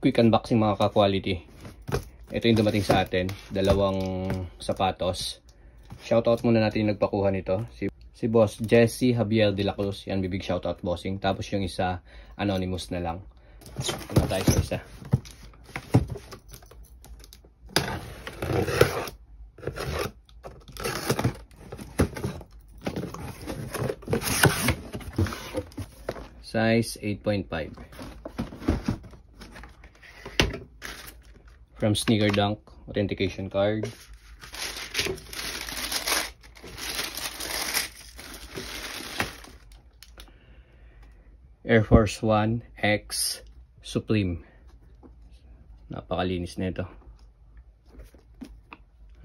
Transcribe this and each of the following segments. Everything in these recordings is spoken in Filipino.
quick unboxing mga ka-quality. Ito yung dumating sa atin, dalawang sapatos. Shoutout muna natin yung nagpakuha nito, si Boss Jesse Javier de la Cruz. Yan, bibig shoutout bossing. Tapos yung isa, anonymous na lang. Ito tayo sa isa. Size 8.5. From Sneaker Dunk, authentication card. Air Force 1 X Supreme. Napakalinis nito.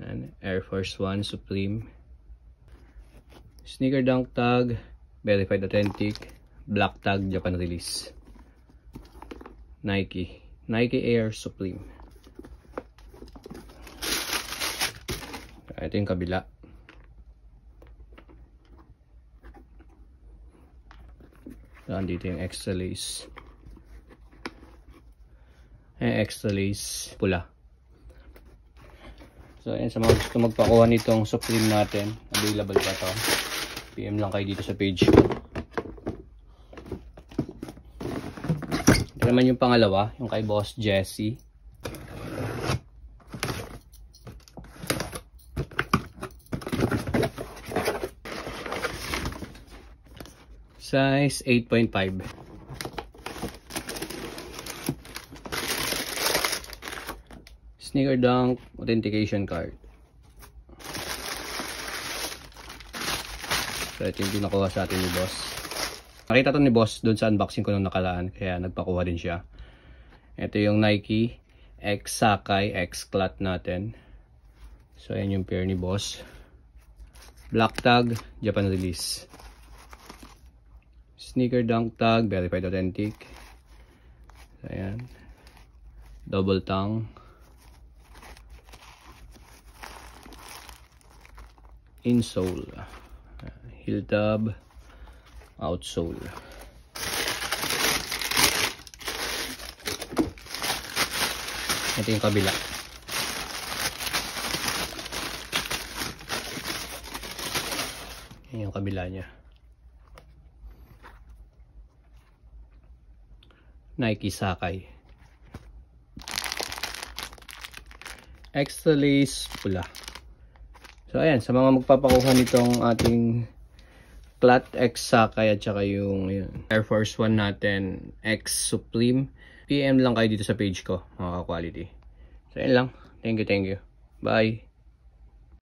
And Air Force 1 Supreme. Sneaker Dunk tag, verified authentic, black tag, Japan release. Nike Air Supreme. Ito yung kabila. Dito yung extra lace. Extra lace pula. So ayan, sa mga gusto magpakuha nitong Supreme natin, available pa to. PM lang kayo dito sa page ko. Ito naman yung pangalawa, yung kay Boss Jesse. Size 8.5. Sneaker Dunk authentication card. So ito yung pinakuha sa atin ni Boss. Nakita to ni Boss doon sa unboxing ko nung nakalaan, kaya nagpakuha din siya. Ito yung Nike X Sakai X Clat natin. So ayan yung pair ni Boss. Black tag, Japan release. Sneaker Dunk tag, verified authentic. Ayan. Double tongue. Insole. Heel tab. Outsole. Ito yung kabila. Yan yung kabila niya. Nike Sakai. Extra lace pula. So ayan, sa mga magpapakuha nitong ating Clat X Sakai at saka yung Air Force 1 natin X Supreme, PM lang kayo dito sa page ko mga ka-quality. So ayan lang. Thank you. Bye.